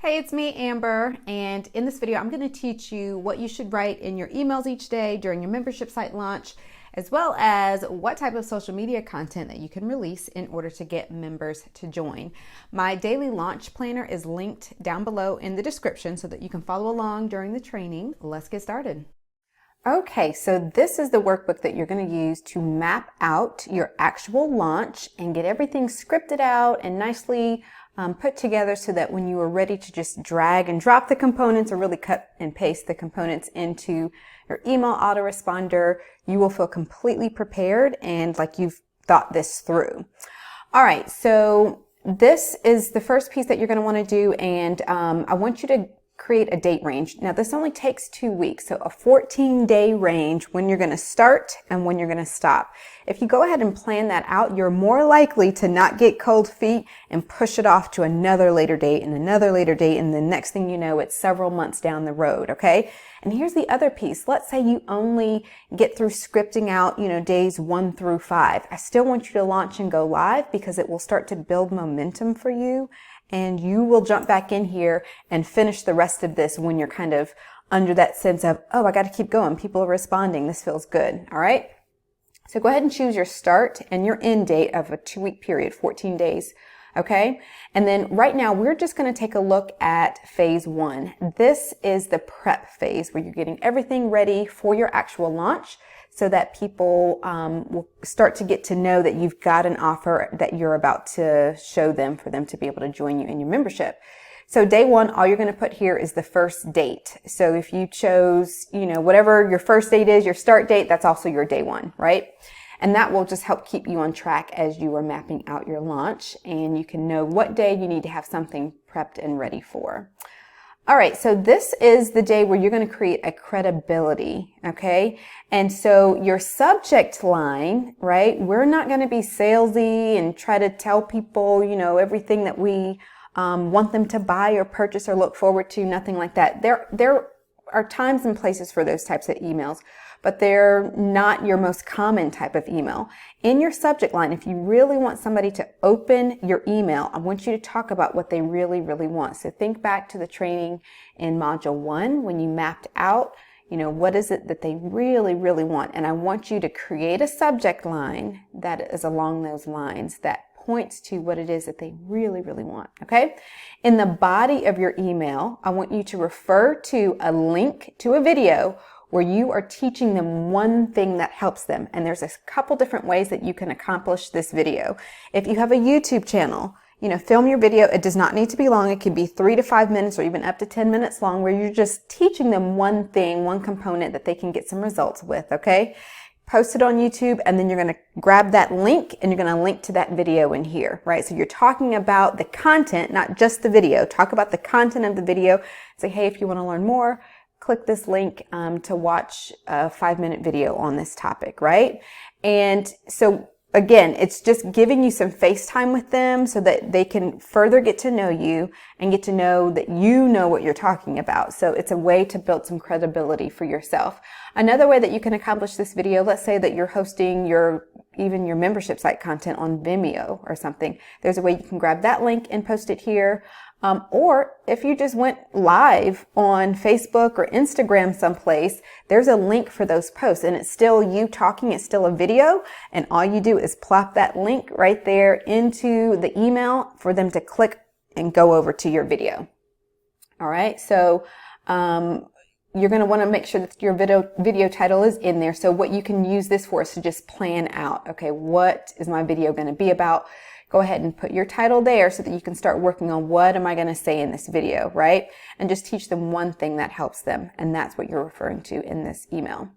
Hey, it's me, Amber, and in this video I'm going to teach you what you should write in your emails each day during your membership site launch, as well as what type of social media content that you can release in order to get members to join. My daily launch planner is linked down below in the description so that you can follow along during the training. Let's get started. Okay, so this is the workbook that you're going to use to map out your actual launch and get everything scripted out and nicely put together so that when you are ready to just drag and drop the components or really cut and paste the components into your email autoresponder, you will feel completely prepared and like you've thought this through. All right, so this is the first piece that you're going to want to do, and I want you to create a date range. Now this only takes 2 weeks, so a 14-day range when you're going to start and when you're going to stop. If you go ahead and plan that out, you're more likely to not get cold feet and push it off to another later date and another later date, and the next thing you know, it's several months down the road, okay? And here's the other piece. Let's say you only get through scripting out, days 1 through 5. I still want you to launch and go live because it will start to build momentum for you. And you will jump back in here and finish the rest of this when you're kind of under that sense of, oh, I got to keep going. People are responding. This feels good. All right. So go ahead and choose your start and your end date of a 2-week period, 14 days. Okay. And then right now we're just going to take a look at phase 1. This is the prep phase where you're getting everything ready for your actual launch, so that people will start to get to know that you've got an offer that you're about to show them for them to be able to join you in your membership. So day 1, all you're going to put here is the first date. So if you chose, whatever your first date is, your start date, that's also your day 1, right? And that will just help keep you on track as you are mapping out your launch, and you can know what day you need to have something prepped and ready for. All right, so this is the day where you're going to create a credibility, okay? And so your subject line, right, we're not going to be salesy and try to tell people, everything that we want them to buy or purchase or look forward to, nothing like that. There are times and places for those types of emails, but they're not your most common type of email. In your subject line, if you really want somebody to open your email, I want you to talk about what they really, really want. So think back to the training in Module 1 when you mapped out, what is it that they really, really want? And I want you to create a subject line that is along those lines that points to what it is that they really, really want, okay? In the body of your email, I want you to refer to a link to a video where you are teaching them one thing that helps them. And there's a couple different ways that you can accomplish this video. If you have a YouTube channel, film your video. It does not need to be long. It can be 3 to 5 minutes or even up to 10 minutes long, where you're just teaching them one thing, one component that they can get some results with, okay? Post it on YouTube, and then you're going to grab that link and you're going to link to that video in here, right? So you're talking about the content, not just the video. Talk about the content of the video. Say, hey, if you want to learn more, click this link to watch a 5-minute video on this topic, right? And so again, it's just giving you some face time with them so that they can further get to know you and get to know that you know what you're talking about. So it's a way to build some credibility for yourself. Another way that you can accomplish this video, let's say that you're hosting even your membership site content on Vimeo or something. There's a way you can grab that link and post it here. Or if you just went live on Facebook or Instagram someplace, there's a link for those posts, and it's still you talking, it's still a video, and all you do is plop that link right there into the email for them to click and go over to your video. All right, so you're going to want to make sure that your video title is in there. So what you can use this for is to just plan out, okay, what is my video going to be about? Go ahead and put your title there so that you can start working on what am I going to say in this video, right? And just teach them one thing that helps them. And that's what you're referring to in this email.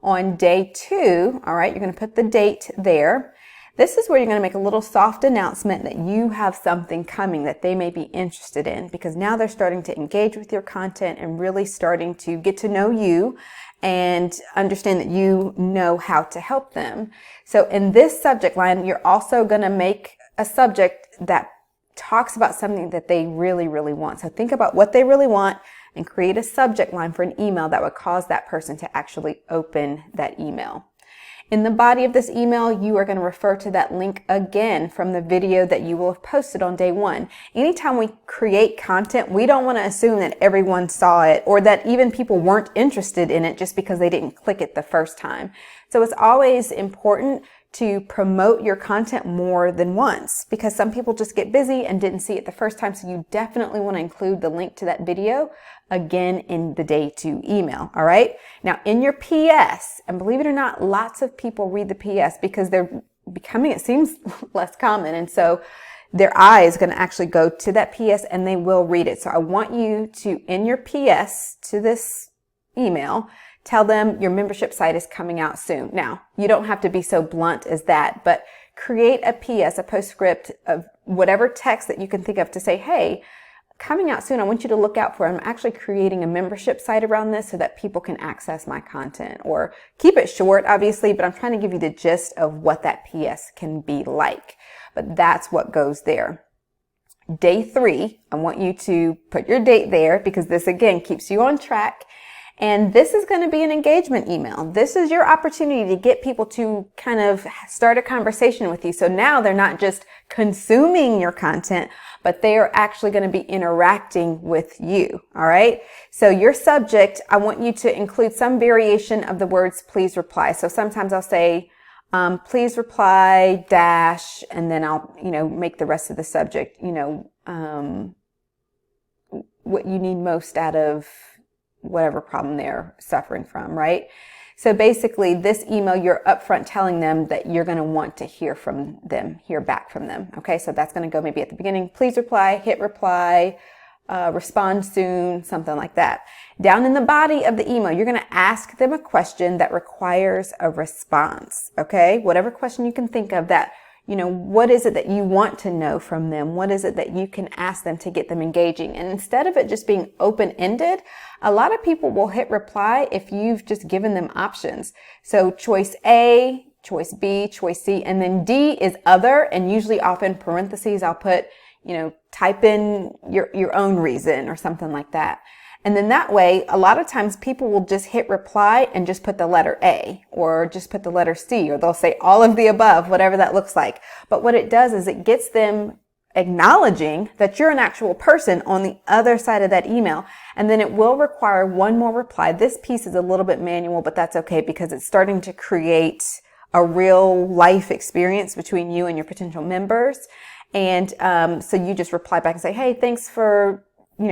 On day 2, all right, you're going to put the date there. This is where you're going to make a little soft announcement that you have something coming that they may be interested in, because now they're starting to engage with your content and really starting to get to know you and understand that you know how to help them. So in this subject line, you're also going to make a subject that talks about something that they really, really want. So think about what they really want and create a subject line for an email that would cause that person to actually open that email. In the body of this email, you are going to refer to that link again from the video that you will have posted on day one. Anytime we create content, we don't want to assume that everyone saw it or that even people weren't interested in it just because they didn't click it the first time. So it's always important to promote your content more than once because some people just get busy and didn't see it the first time. So you definitely want to include the link to that video again in the day two email. All right. Now in your PS, and believe it or not, lots of people read the PS because they're becoming, it seems, less common. And so their eye is going to actually go to that PS and they will read it. So I want you to, in your PS to this email, tell them your membership site is coming out soon. Now, you don't have to be so blunt as that, but create a PS, a postscript of whatever text that you can think of to say, hey, coming out soon, I want you to look out for it. I'm actually creating a membership site around this so that people can access my content. Or keep it short, obviously, but I'm trying to give you the gist of what that PS can be like. But that's what goes there. Day 3, I want you to put your date there because this, again, keeps you on track. And this is going to be an engagement email. This is your opportunity to get people to kind of start a conversation with you. So now they're not just consuming your content, but they are actually going to be interacting with you. All right. So your subject, I want you to include some variation of the words, please reply. So sometimes I'll say, please reply dash, and then I'll, make the rest of the subject, what you need most out of whatever problem they're suffering from, right? So basically this email, you're upfront telling them that you're going to want to hear back from them. Okay. So that's going to go maybe at the beginning, please reply, hit reply, respond soon, something like that. Down in the body of the email, you're going to ask them a question that requires a response. Okay. Whatever question you can think of that, what is it that you want to know from them? What is it that you can ask them to get them engaging? And instead of it just being open-ended, a lot of people will hit reply if you've just given them options. So choice A, choice B, choice C, and then D is other, and usually off in parentheses, I'll put, type in your own reason or something like that. And then that way, a lot of times people will just hit reply and just put the letter A or just put the letter C, or they'll say all of the above, whatever that looks like. But what it does is it gets them acknowledging that you're an actual person on the other side of that email. And then it will require one more reply. This piece is a little bit manual, but that's okay because it's starting to create a real life experience between you and your potential members. And so you just reply back and say, hey, thanks for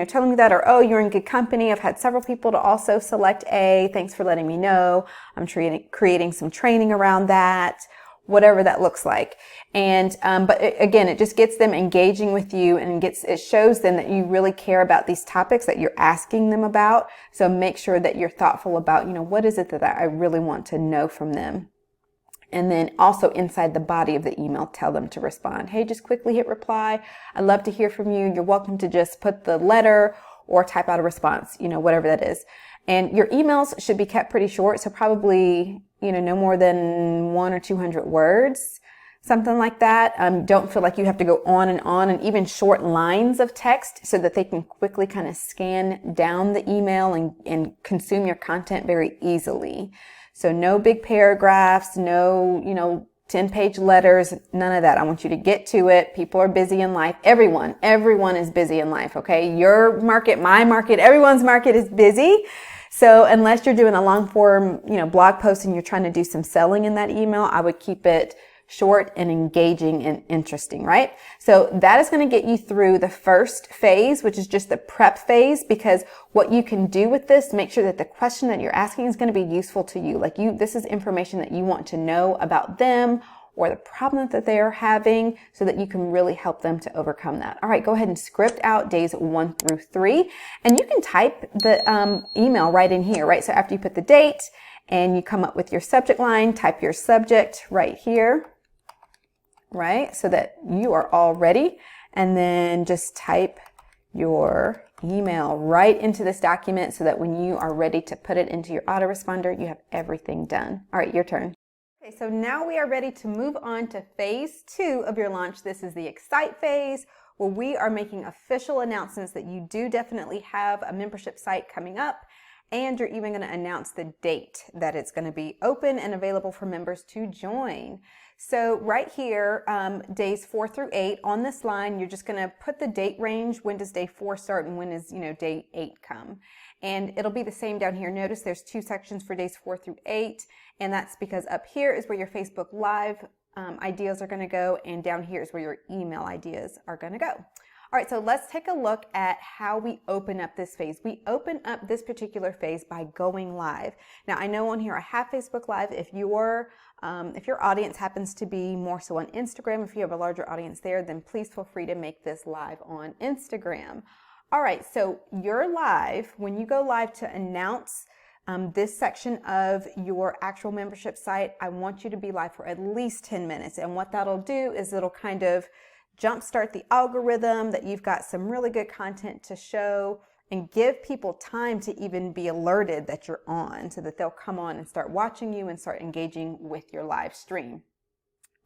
telling me that, or, oh, you're in good company. I've had several people to also select A. Thanks for letting me know. I'm creating some training around that, whatever that looks like. And, but again, it just gets them engaging with you and it shows them that you really care about these topics that you're asking them about. So make sure that you're thoughtful about, what is it that I really want to know from them. And then also inside the body of the email, tell them to respond. Hey, just quickly hit reply. I'd love to hear from you. You're welcome to just put the letter or type out a response, whatever that is. And your emails should be kept pretty short. So probably, no more than 100 or 200 words, something like that. Don't feel like you have to go on, and even short lines of text so that they can quickly kind of scan down the email and consume your content very easily. So no big paragraphs, no, 10-page letters, none of that. I want you to get to it. People are busy in life. Everyone is busy in life. Okay. Your market, my market, everyone's market is busy. So unless you're doing a long form, blog post and you're trying to do some selling in that email, I would keep it short and engaging and interesting, right? So that is going to get you through the first phase, which is just the prep phase, because what you can do with this, make sure that the question that you're asking is going to be useful to you. Like this is information that you want to know about them or the problem that they are having so that you can really help them to overcome that. All right, go ahead and script out days 1 through 3, and you can type the email right in here, right? So after you put the date and you come up with your subject line, type your subject right here, right? So that you are all ready, and then just type your email right into this document so that when you are ready to put it into your autoresponder, you have everything done. All right, your turn. Okay, so now we are ready to move on to phase 2 of your launch. This is the Excite phase, where we are making official announcements that you do definitely have a membership site coming up. And you're even going to announce the date that it's going to be open and available for members to join. So right here, days 4 through 8, on this line, you're just going to put the date range. When does day 4 start and when is, day 8 come? And it'll be the same down here. Notice there's 2 sections for days 4 through 8. And that's because up here is where your Facebook Live ideas are going to go. And down here is where your email ideas are going to go. All right, so let's take a look at how we open up this phase. We open up this particular phase by going live. Now, I know on here I have Facebook Live. If your audience happens to be more so on Instagram, if you have a larger audience there, then please feel free to make this live on Instagram. All right, so you're live. When you go live to announce this section of your actual membership site, I want you to be live for at least 10 minutes. And what that'll do is it'll kind of jumpstart the algorithm that you've got some really good content to show and give people time to even be alerted that you're on so that they'll come on and start watching you and start engaging with your live stream.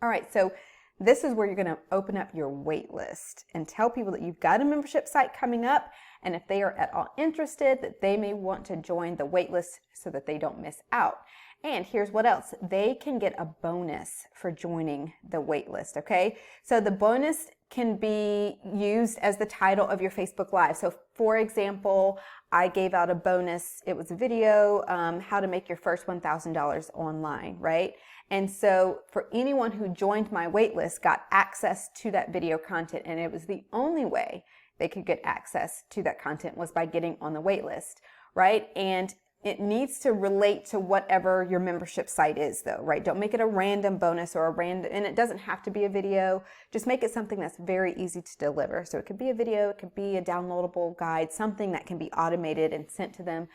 All right, so this is where you're going to open up your wait list and tell people that you've got a membership site coming up, and if they are at all interested, that they may want to join the wait list so that they don't miss out. And here's what else. They can get a bonus for joining the wait list, okay? So the bonus can be used as the title of your Facebook Live. So for example, I gave out a bonus. It was a video, how to make your first $1,000 online, right? And so for anyone who joined my wait list got access to that video content, and it was the only way they could get access to that content was by getting on the wait list, right? And it needs to relate to whatever your membership site is though, right? Don't make it a random bonus or and it doesn't have to be a video. Just make it something that's very easy to deliver. So it could be a video, it could be a downloadable guide, something that can be automated and sent to them,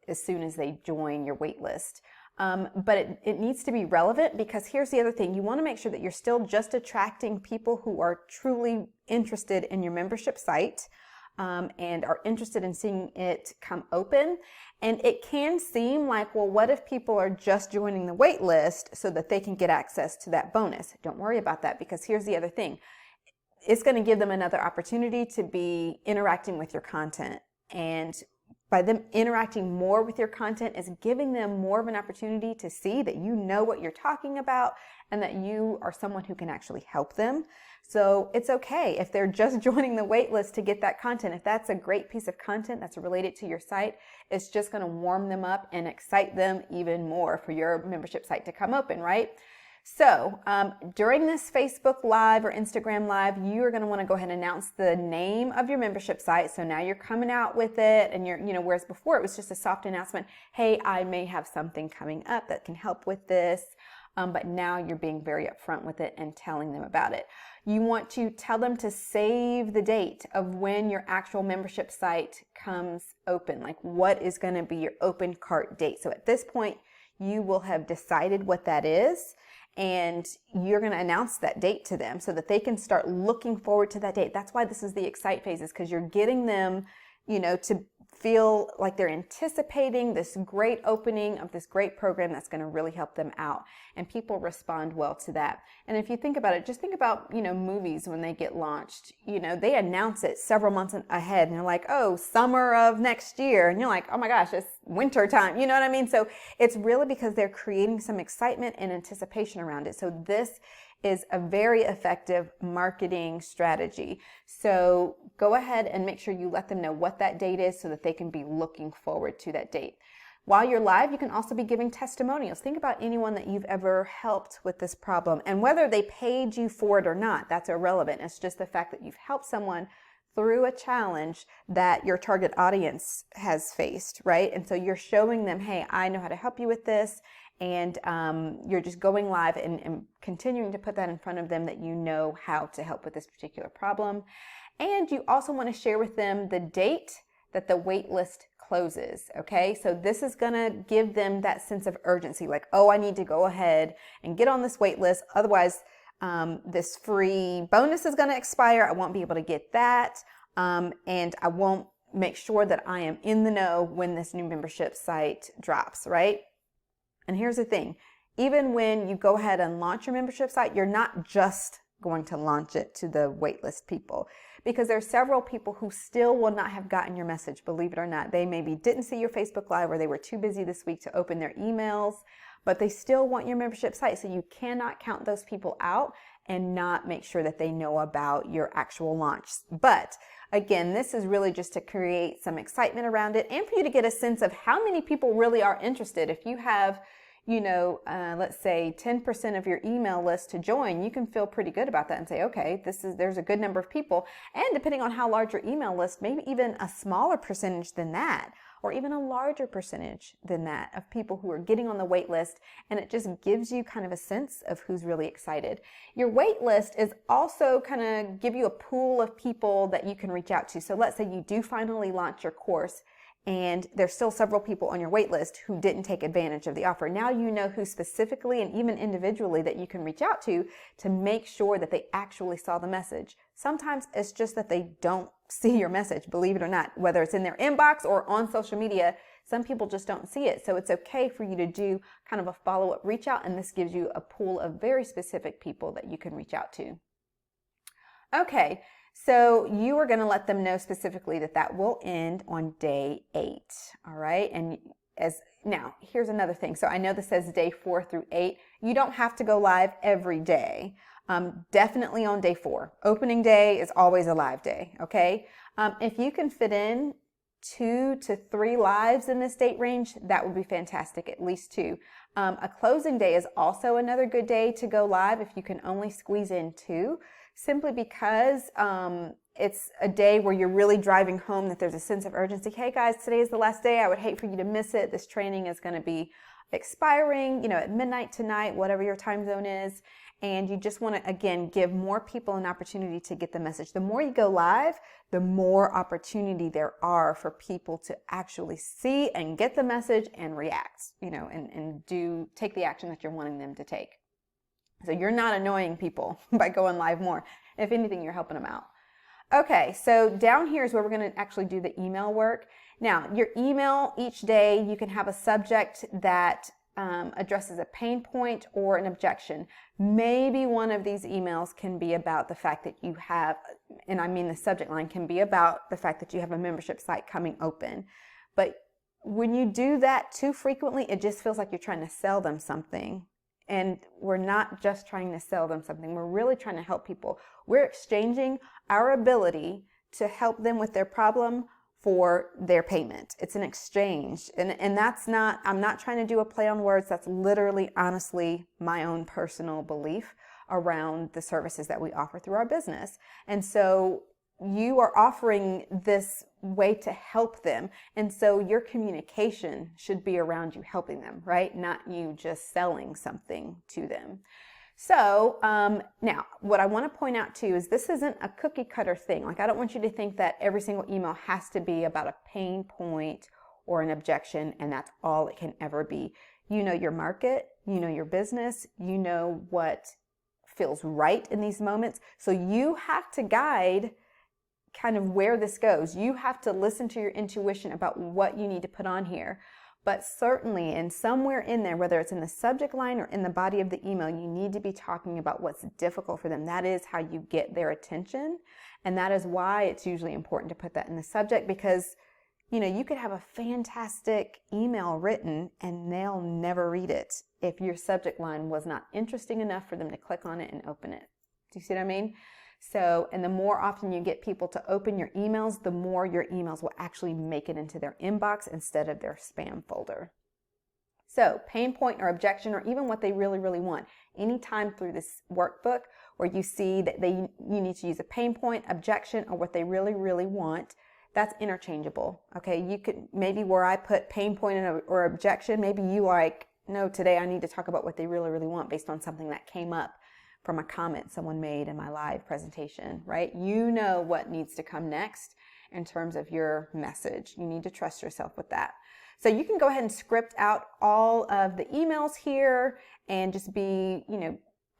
as soon as they join your wait list. But it needs to be relevant, because here's the other thing. You want to make sure that you're still just attracting people who are truly interested in your membership site. And are interested in seeing it come open. And it can seem like, well, what if people are just joining the wait list so that they can get access to that bonus? Don't worry about that, because here's the other thing. It's going to give them another opportunity to be interacting with your content. And by them interacting more with your content is giving them more of an opportunity to see that you know what you're talking about and that you are someone who can actually help them. So it's okay if they're just joining the wait list to get that content. If that's a great piece of content that's related to your site, it's just going to warm them up and excite them even more for your membership site to come open, right? So during this Facebook Live or Instagram Live, you are going to want to go ahead and announce the name of your membership site. So now you're coming out with it, and you're, whereas before it was just a soft announcement, hey, I may have something coming up that can help with this. But now you're being very upfront with it and telling them about it. You want to tell them to save the date of when your actual membership site comes open. Like, what is going to be your open cart date? So at this point, you will have decided what that is, and you're going to announce that date to them so that they can start looking forward to that date. That's why this is the excite phase, is because you're getting them, to feel like they're anticipating this great opening of this great program that's going to really help them out. And people respond well to that. And if you think about it, just think about, movies when they get launched. They announce it several months ahead, and they're like, oh, summer of next year. And you're like, oh my gosh, it's winter time. You know what I mean? So it's really because they're creating some excitement and anticipation around it. So this is a very effective marketing strategy. So go ahead and make sure you let them know what that date is so that they can be looking forward to that date. While you're live, you can also be giving testimonials. Think about anyone that you've ever helped with this problem, and whether they paid you for it or not, that's irrelevant. It's just the fact that you've helped someone through a challenge that your target audience has faced, right? And so you're showing them, hey, I know how to help you with this. And you're just going live and continuing to put that in front of them, that you know how to help with this particular problem. And you also want to share with them the date that the wait list closes, okay? So this is going to give them that sense of urgency, like, oh, I need to go ahead and get on this wait list. Otherwise, this free bonus is going to expire. I won't be able to get that. And I won't make sure that I am in the know when this new membership site drops, right? And here's the thing, even when you go ahead and launch your membership site, you're not just going to launch it to the waitlist people, because there are several people who still will not have gotten your message, believe it or not. They maybe didn't see your Facebook Live, or they were too busy this week to open their emails, but they still want your membership site. So you cannot count those people out and not make sure that they know about your actual launch. But again, this is really just to create some excitement around it and for you to get a sense of how many people really are interested. If you have, let's say 10% of your email list to join, you can feel pretty good about that and say, okay, there's a good number of people. And depending on how large your email list, maybe even a smaller percentage than that, or even a larger percentage than that of people who are getting on the wait list. And it just gives you kind of a sense of who's really excited. Your wait list is also kind of give you a pool of people that you can reach out to. So let's say you do finally launch your course and there's still several people on your wait list who didn't take advantage of the offer. Now you know who specifically and even individually that you can reach out to make sure that they actually saw the message. Sometimes it's just that they don't see your message, believe it or not, whether it's in their inbox or on social media. Some people just don't see it. So it's okay for you to do kind of a follow-up reach out, and this gives you a pool of very specific people that you can reach out to. Okay. So you are going to let them know specifically that will end on day 8. All right. And now here's another thing. So I know this says day 4 through 8. You don't have to go live every day. Definitely on day 4. Opening day is always a live day. Okay. If you can fit in 2 to 3 lives in this date range, that would be fantastic. At least 2. A closing day is also another good day to go live if you can only squeeze in 2. Simply because it's a day where you're really driving home that there's a sense of urgency. Hey guys, today is the last day. I would hate for you to miss it. This training is going to be expiring, at midnight tonight, whatever your time zone is. And you just want to, again, give more people an opportunity to get the message. The more you go live, the more opportunity there are for people to actually see and get the message and react, and take the action that you're wanting them to take. So you're not annoying people by going live more. If anything, you're helping them out. Okay, so down here is where we're going to actually do the email work. Now, your email each day, you can have a subject that addresses a pain point or an objection. Maybe one of these emails can be about the fact that you have, and I mean the subject line can be about the fact that you have a membership site coming open. But when you do that too frequently, it just feels like you're trying to sell them something. And we're not just trying to sell them something. We're really trying to help people. We're exchanging our ability to help them with their problem for their payment. It's an exchange. And that's not, I'm not trying to do a play on words. That's literally, honestly, my own personal belief around the services that we offer through our business. And so you are offering this way to help them. And so your communication should be around you helping them, right? Not you just selling something to them. So now what I want to point out too is this isn't a cookie cutter thing. Like, I don't want you to think that every single email has to be about a pain point or an objection, and that's all it can ever be. You know your market, you know your business, you know what feels right in these moments. So you have to guide kind of where this goes. You have to listen to your intuition about what you need to put on here. But certainly, and somewhere in there, whether it's in the subject line or in the body of the email, you need to be talking about what's difficult for them. That is how you get their attention. And that is why it's usually important to put that in the subject, because, you could have a fantastic email written and they'll never read it if your subject line was not interesting enough for them to click on it and open it. Do you see what I mean? So, and the more often you get people to open your emails, the more your emails will actually make it into their inbox instead of their spam folder. So, pain point or objection, or even what they really, really want. Anytime through this workbook where you see that you need to use a pain point, objection, or what they really, really want, that's interchangeable. Okay, you could, maybe where I put pain point or objection, maybe you no, today I need to talk about what they really, really want based on something that came up from a comment someone made in my live presentation, right? You know what needs to come next in terms of your message. You need to trust yourself with that. So you can go ahead and script out all of the emails here and just be,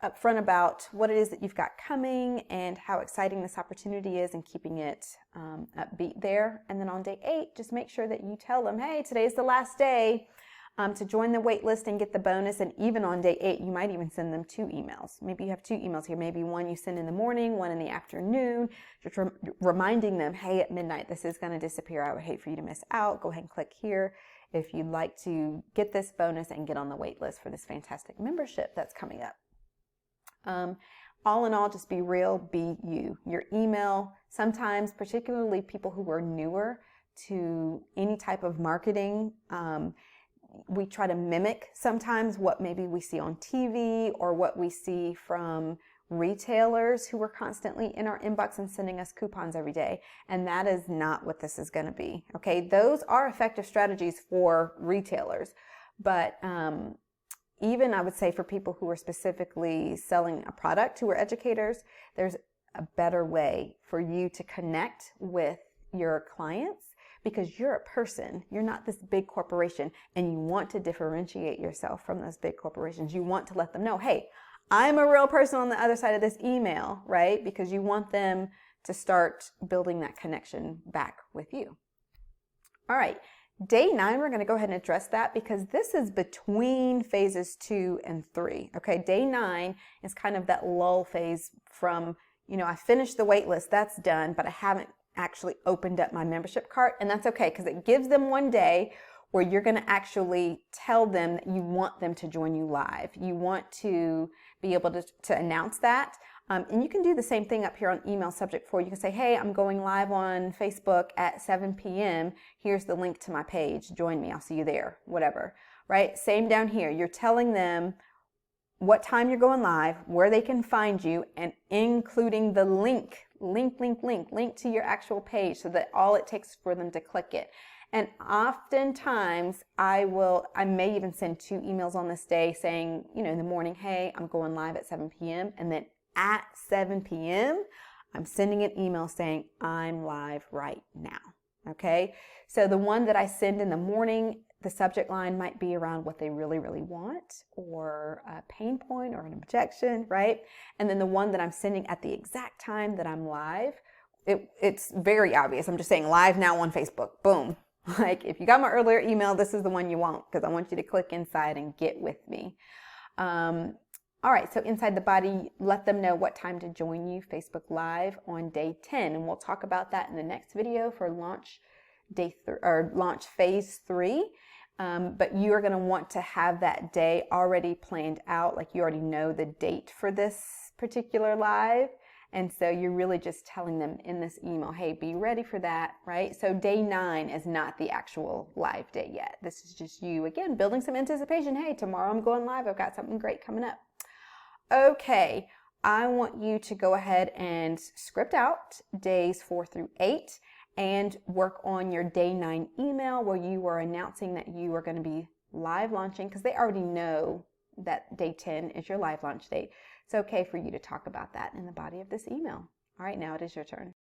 upfront about what it is that you've got coming and how exciting this opportunity is, and keeping it upbeat there. And then on day 8, just make sure that you tell them, hey, today's the last day. to join the wait list and get the bonus. And even on day 8, you might even send them 2 emails. Maybe you have 2 emails here. Maybe one you send in the morning, one in the afternoon, just reminding them, hey, at midnight, this is going to disappear. I would hate for you to miss out. Go ahead and click here if you'd like to get this bonus and get on the wait list for this fantastic membership that's coming up. All in all, just be real, be you. Your email, sometimes, particularly people who are newer to any type of marketing, we try to mimic sometimes what maybe we see on TV or what we see from retailers who are constantly in our inbox and sending us coupons every day. And that is not what this is going to be. Okay, those are effective strategies for retailers, but even I would say for people who are specifically selling a product, who are educators, there's a better way for you to connect with your clients because you're a person. You're not this big corporation, and you want to differentiate yourself from those big corporations. You want to let them know, hey, I'm a real person on the other side of this email, right? Because you want them to start building that connection back with you. All right. Day 9, we're going to go ahead and address that because this is between phases 2 and 3. Okay, day 9 is kind of that lull phase from, I finished the wait list, that's done, but I haven't actually opened up my membership cart, and that's okay because it gives them one day where you're going to actually tell them that you want them to join you live. You want to be able to announce that. And you can do the same thing up here on email subject 4. You can say, hey, I'm going live on Facebook at 7 p.m. Here's the link to my page. Join me. I'll see you there. Whatever. Right? Same down here. You're telling them what time you're going live, where they can find you, and including the link to your actual page so that all it takes for them to click it. And oftentimes I may even send 2 emails on this day saying, in the morning, hey, I'm going live at 7 p.m. And then at 7 p.m., I'm sending an email saying, I'm live right now. Okay. So the one that I send in the morning, the subject line might be around what they really, really want or a pain point or an objection, right? And then the one that I'm sending at the exact time that I'm live, it's very obvious. I'm just saying live now on Facebook. Boom. Like if you got my earlier email, this is the one you want because I want you to click inside and get with me. All right, so inside the body, let them know what time to join you Facebook Live on day 10, and we'll talk about that in the next video for launch launch phase 3. But you are going to want to have that day already planned out, like you already know the date for this particular live, and so you're really just telling them in this email, hey, be ready for that, right? So day 9 is not the actual live day yet. This is just you, again, building some anticipation. Hey, tomorrow I'm going live. I've got something great coming up. Okay, I want you to go ahead and script out days 4 through 8 and work on your day 9 email where you are announcing that you are going to be live launching because they already know that day 10 is your live launch date. It's okay for you to talk about that in the body of this email. All right, now it is your turn.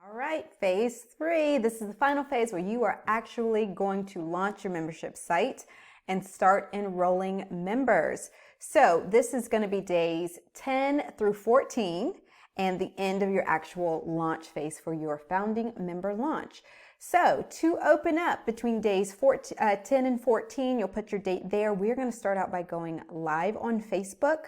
All right, phase 3. This is the final phase where you are actually going to launch your membership site and start enrolling members. So this is going to be days 10 through 14 and the end of your actual launch phase for your founding member launch. So to open up between days 10 and 14, you'll put your date there. We're going to start out by going live on Facebook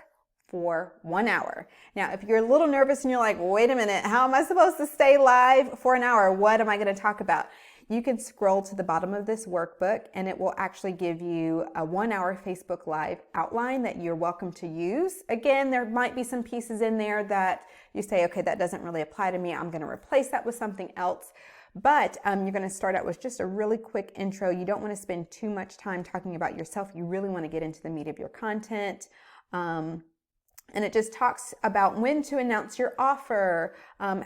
for 1 hour. Now, if you're a little nervous and you're like, wait a minute, how am I supposed to stay live for an hour? What am I going to talk about? You can scroll to the bottom of this workbook and it will actually give you a 1 hour Facebook Live outline that you're welcome to use. Again, there might be some pieces in there that you say, okay, that doesn't really apply to me. I'm going to replace that with something else. But you're going to start out with just a really quick intro. You don't want to spend too much time talking about yourself. You really want to get into the meat of your content. And it just talks about when to announce your offer,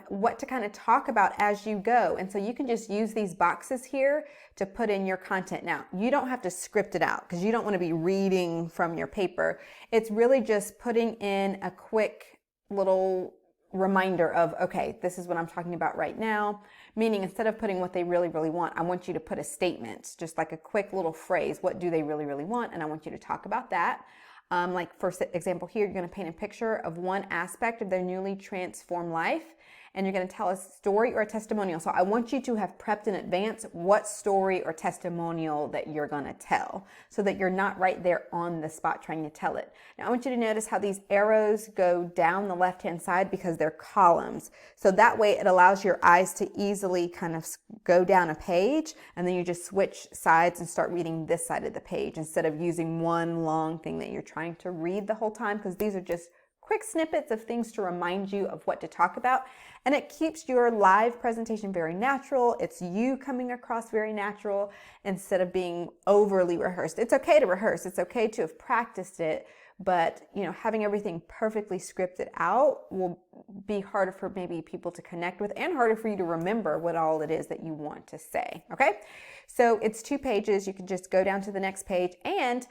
what to kind of talk about as you go. And so you can just use these boxes here to put in your content. Now, you don't have to script it out because you don't want to be reading from your paper. It's really just putting in a quick little reminder of, okay, this is what I'm talking about right now. Meaning instead of putting what they really, really want, I want you to put a statement, just like a quick little phrase. What do they really, really want? And I want you to talk about that. Like for example here, you're going to paint a picture of one aspect of their newly transformed life. and you're going to tell a story or a testimonial. So I want you to have prepped in advance what story or testimonial that you're going to tell so that you're not right there on the spot trying to tell it. Now I want you to notice how these arrows go down the left-hand side because they're columns. So that way it allows your eyes to easily kind of go down a page, and then you just switch sides and start reading this side of the page instead of using one long thing that you're trying to read the whole time, because these are just quick snippets of things to remind you of what to talk about. And it keeps your live presentation very natural. It's you coming across very natural instead of being overly rehearsed. It's okay to rehearse. It's okay to have practiced it, but having everything perfectly scripted out will be harder for maybe people to connect with and harder for you to remember what all it is that you want to say. Okay. So it's 2 pages. You can just go down to the next page, and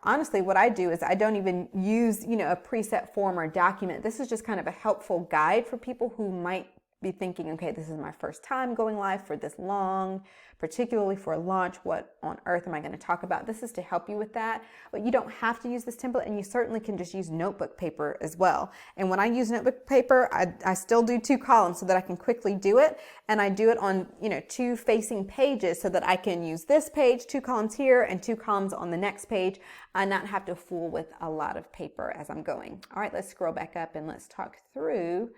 honestly, what I do is I don't even use, a preset form or document. This is just kind of a helpful guide for people who might be thinking, okay, this is my first time going live for this long, particularly for a launch. What on earth am I going to talk about? This is to help you with that, but you don't have to use this template, and you certainly can just use notebook paper as well. And when I use notebook paper, I still do 2 columns so that I can quickly do it. And I do it on, 2 facing pages so that I can use this page, 2 columns here and 2 columns on the next page, and not have to fool with a lot of paper as I'm going. All right, let's scroll back up and let's talk through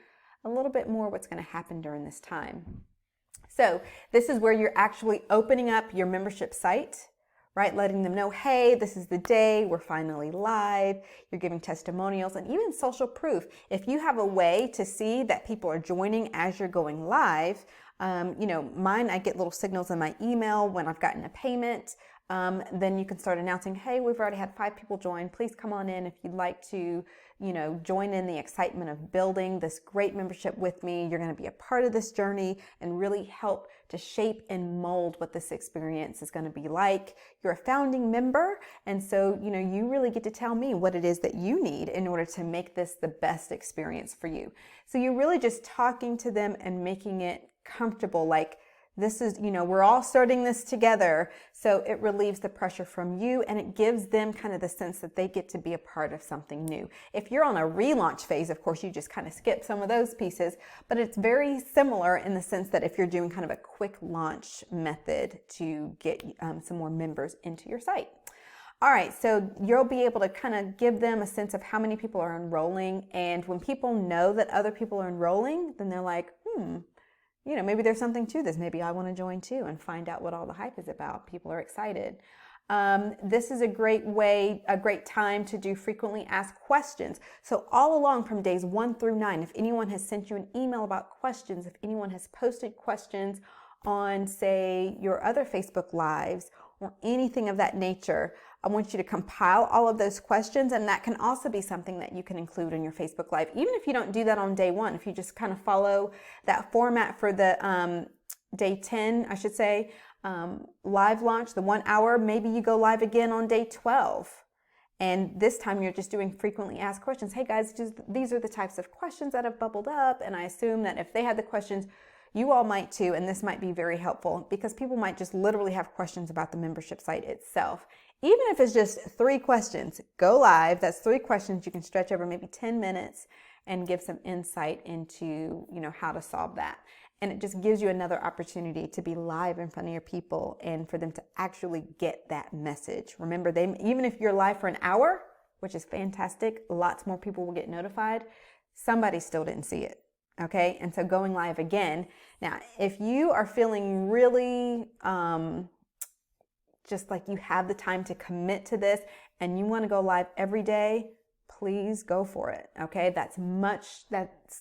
a little bit more what's going to happen during this time. So this is where you're actually opening up your membership site, right? Letting them know, hey, this is the day, we're finally live. You're giving testimonials and even social proof. If you have a way to see that people are joining as you're going live, mine, I get little signals in my email when I've gotten a payment. Then you can start announcing, hey, we've already had 5 people join. Please come on in if you'd like to, join in the excitement of building this great membership with me. You're going to be a part of this journey and really help to shape and mold what this experience is going to be like. You're a founding member, and so, you really get to tell me what it is that you need in order to make this the best experience for you. So you're really just talking to them and making it comfortable, like, this is, we're all starting this together. So it relieves the pressure from you, and it gives them kind of the sense that they get to be a part of something new. If you're on a relaunch phase, of course, you just kind of skip some of those pieces, but it's very similar in the sense that if you're doing kind of a quick launch method to get some more members into your site. All right, so you'll be able to kind of give them a sense of how many people are enrolling. And when people know that other people are enrolling, then they're like, maybe there's something to this. Maybe I want to join too and find out what all the hype is about. People are excited. This is a great time to do frequently asked questions. So all along from days 1 through 9, if anyone has sent you an email about questions, if anyone has posted questions on, say, your other Facebook Lives or anything of that nature, I want you to compile all of those questions, and that can also be something that you can include in your Facebook Live. Even if you don't do that on day 1, if you just kind of follow that format for the day 10, I should say, live launch, the 1 hour, maybe you go live again on day 12. And this time you're just doing frequently asked questions. Hey guys, these are the types of questions that have bubbled up, and I assume that if they had the questions, you all might too, and this might be very helpful because people might just literally have questions about the membership site itself. Even if it's just 3 questions, go live. That's 3 questions you can stretch over maybe 10 minutes and give some insight into, how to solve that. And it just gives you another opportunity to be live in front of your people and for them to actually get that message. Remember, even if you're live for an hour, which is fantastic, lots more people will get notified. Somebody still didn't see it. Okay, and so going live again. Now, if you are feeling really just like you have the time to commit to this and you want to go live every day, please go for it. Okay, that's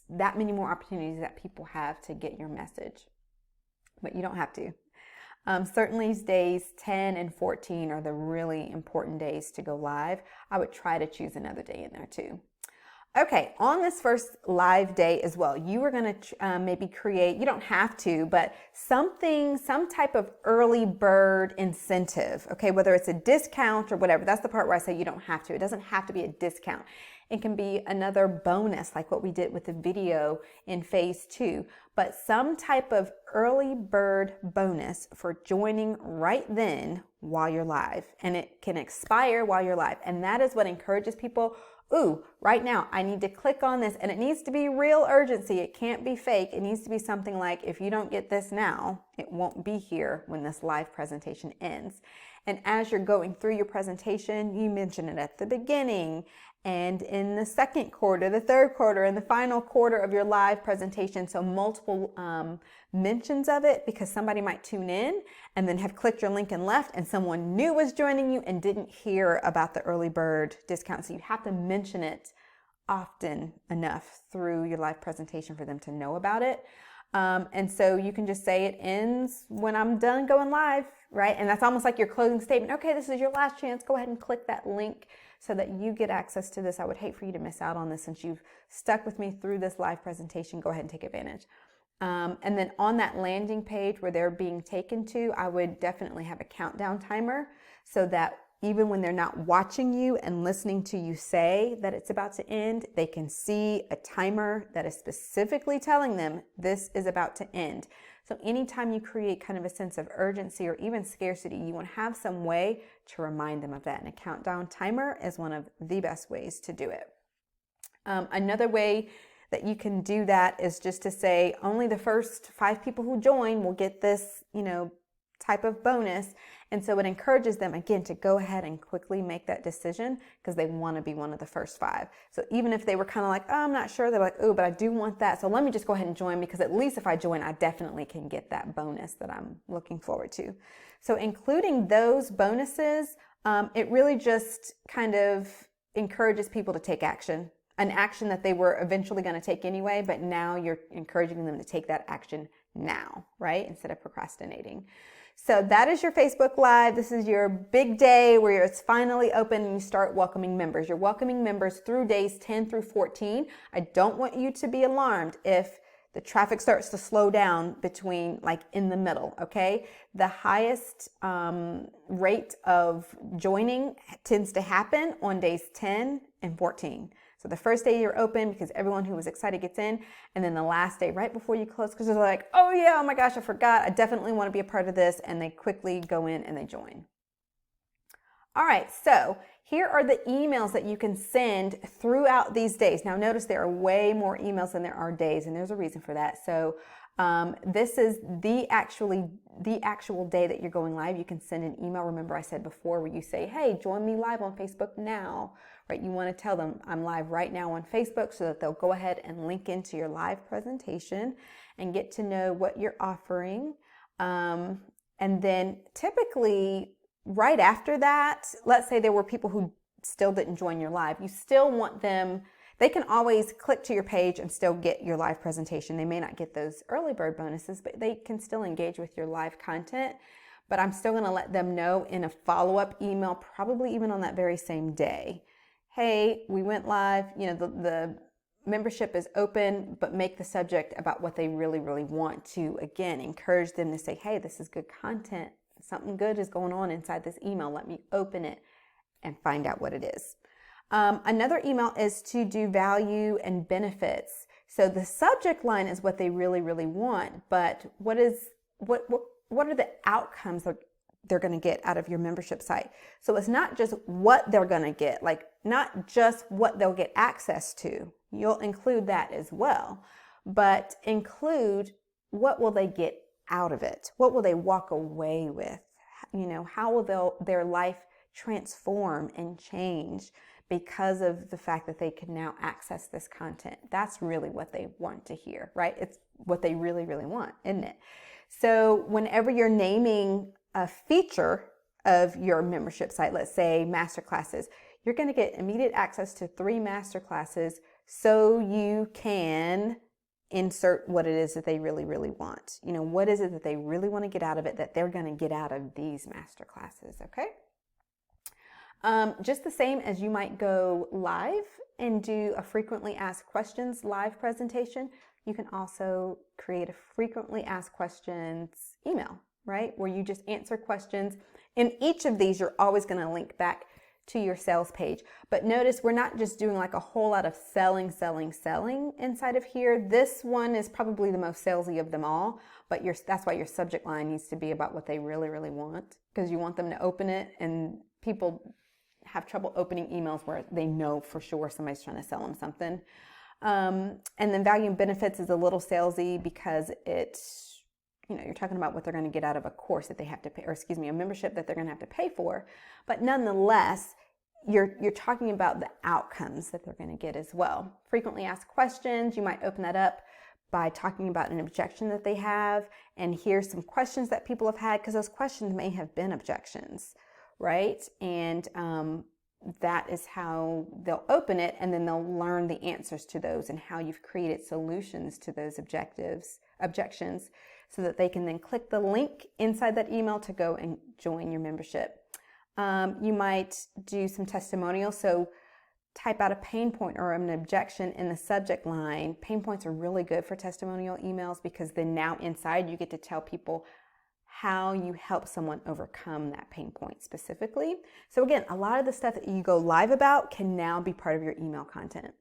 that many more opportunities that people have to get your message, but you don't have to. Certainly days 10 and 14 are the really important days to go live. I would try to choose another day in there too. Okay, on this first live day as well, you are going to maybe create, you don't have to, but some type of early bird incentive, okay, whether it's a discount or whatever. That's the part where I say you don't have to. It doesn't have to be a discount. It can be another bonus like what we did with the video in phase 2, but some type of early bird bonus for joining right then while you're live, and it can expire while you're live. And that is what encourages people. ooh, right now I need to click on this, and it needs to be real urgency. It can't be fake. It needs to be something like, if you don't get this now, it won't be here when this live presentation ends. And as you're going through your presentation, you mention it at the beginning and in the second quarter, the third quarter, and the final quarter of your live presentation. So multiple mentions of it, because somebody might tune in and then have clicked your link and left, and someone new was joining you and didn't hear about the early bird discount. So you have to mention it often enough through your live presentation for them to know about it. And so you can just say it ends when I'm done going live, right? And that's almost like your closing statement. Okay, this is your last chance. Go ahead and click that link so that you get access to this. I would hate for you to miss out on this since you've stuck with me through this live presentation. Go ahead and take advantage. And then on that landing page where they're being taken to, I would definitely have a countdown timer so that even when they're not watching you and listening to you say that it's about to end, they can see a timer that is specifically telling them this is about to end. So anytime you create kind of a sense of urgency or even scarcity, you want to have some way to remind them of that. And a countdown timer is one of the best ways to do it. Another way that you can do that is just to say only the first 5 people who join will get this, type of bonus. And so it encourages them, again, to go ahead and quickly make that decision because they want to be one of the first 5. So even if they were kind of like, oh, I'm not sure, they're like, oh, but I do want that. So let me just go ahead and join, because at least if I join, I definitely can get that bonus that I'm looking forward to. So including those bonuses, it really just kind of encourages people to take action, an action that they were eventually going to take anyway, but now you're encouraging them to take that action now, right? Instead of procrastinating. So that is your Facebook Live. This is your big day where it's finally open and you start welcoming members. You're welcoming members through days 10 through 14. I don't want you to be alarmed if the traffic starts to slow down between, like, in the middle, okay? The highest rate of joining tends to happen on days 10 and 14. So the first day you're open because everyone who was excited gets in, and then the last day right before you close, because they're like, oh yeah, oh my gosh, I forgot, I definitely want to be a part of this, and they quickly go in and they join. All right, so here are the emails that you can send throughout these days. Now notice there are way more emails than there are days, and there's a reason for that. So this is the actual day that you're going live. You can send an email. Remember I said before where you say, hey, join me live on Facebook now, right? You want to tell them I'm live right now on Facebook so that they'll go ahead and link into your live presentation and get to know what you're offering. And then typically right after that, let's say there were people who still didn't join your live. You still want them, they can always click to your page and still get your live presentation. They may not get those early bird bonuses, but they can still engage with your live content. But I'm still going to let them know in a follow-up email, probably even on that very same day. Hey, we went live, the membership is open, but make the subject about what they really, really want to, again, encourage them to say, hey, this is good content. Something good is going on inside this email. Let me open it and find out what it is. Another email is to do value and benefits. So the subject line is what they really, really want, but what are the outcomes that they're going to get out of your membership site? So it's not just what they're going to get, like not just what they'll get access to. You'll include that as well, but include what will they get out of it? What will they walk away with? How will their life transform and change because of the fact that they can now access this content? That's really what they want to hear, right? It's what they really, really want, isn't it? So whenever you're naming a feature of your membership site, let's say masterclasses, you're going to get immediate access to 3 masterclasses so you can insert what it is that they really, really want. What is it that they really want to get out of it that they're going to get out of these masterclasses, okay? Just the same as you might go live and do a frequently asked questions live presentation, you can also create a frequently asked questions email, right? Where you just answer questions. In each of these, you're always going to link back to your sales page. But notice we're not just doing like a whole lot of selling inside of here. This one is probably the most salesy of them all, but that's why your subject line needs to be about what they really, really want, because you want them to open it and people have trouble opening emails where they know for sure somebody's trying to sell them something. And then value and benefits is a little salesy because it's, you're talking about what they're going to get out of a course that they have to pay, or a membership that they're going to have to pay for. But nonetheless, you're talking about the outcomes that they're going to get as well. Frequently asked questions, you might open that up by talking about an objection that they have, and here's some questions that people have had, because those questions may have been objections, right? And that is how they'll open it, and then they'll learn the answers to those and how you've created solutions to those objections, so that they can then click the link inside that email to go and join your membership. You might do some testimonials, so type out a pain point or an objection in the subject line. Pain points are really good for testimonial emails, because then now inside you get to tell people how you help someone overcome that pain point specifically. So again, a lot of the stuff that you go live about can now be part of your email content.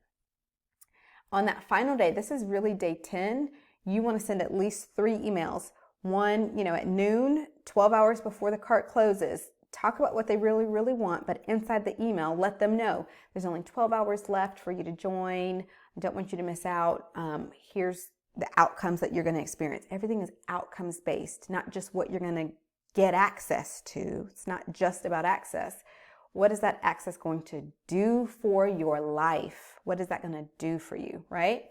On that final day, this is really day 10, you want to send at least 3 emails. One, at noon, 12 hours before the cart closes. Talk about what they really, really want, but inside the email, let them know there's only 12 hours left for you to join. I don't want you to miss out. Here's the outcomes that you're going to experience. Everything is outcomes based, not just what you're going to get access to. It's not just about access. What is that access going to do for your life? What is that going to do for you, right?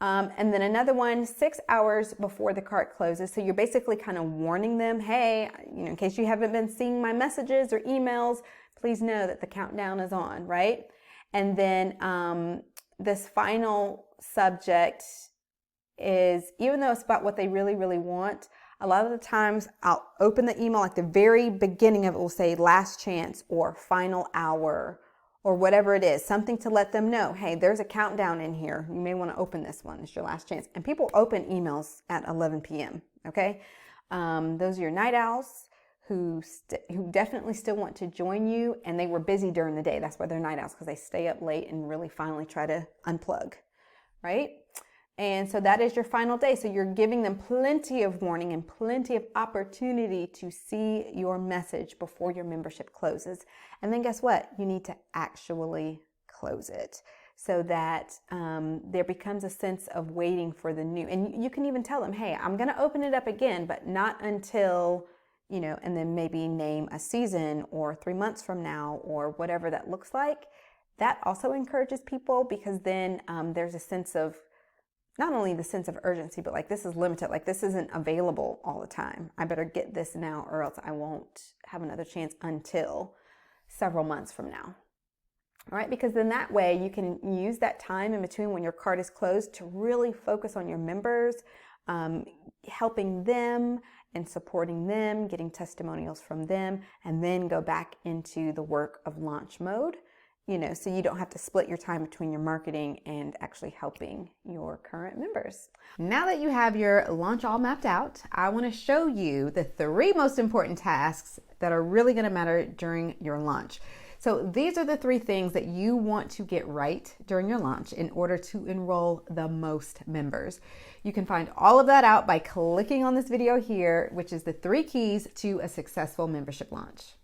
And then another one, 6 hours before the cart closes. So you're basically kind of warning them, hey, in case you haven't been seeing my messages or emails, please know that the countdown is on, right? And then this final subject is, even though it's about what they really, really want, a lot of the times I'll open the email, like the very beginning of it will say last chance or final hour, or whatever it is, something to let them know, hey, there's a countdown in here. You may want to open this one. It's your last chance. And people open emails at 11 p.m., okay? Those are your night owls who definitely still want to join you, and they were busy during the day. That's why they're night owls, because they stay up late and really finally try to unplug, right? And so that is your final day. So you're giving them plenty of warning and plenty of opportunity to see your message before your membership closes. And then guess what? You need to actually close it, so that there becomes a sense of waiting for the new. And you can even tell them, hey, I'm going to open it up again, but not until, and then maybe name a season or 3 months from now or whatever that looks like. That also encourages people, because then there's a sense of, not only the sense of urgency, but like, this is limited, like this isn't available all the time. I better get this now, or else I won't have another chance until several months from now. All right, because then that way you can use that time in between when your cart is closed to really focus on your members, helping them and supporting them, getting testimonials from them, and then go back into the work of launch mode. So you don't have to split your time between your marketing and actually helping your current members. Now that you have your launch all mapped out, I want to show you the 3 most important tasks that are really going to matter during your launch. So these are the 3 things that you want to get right during your launch in order to enroll the most members. You can find all of that out by clicking on this video here, which is the 3 keys to a successful membership launch.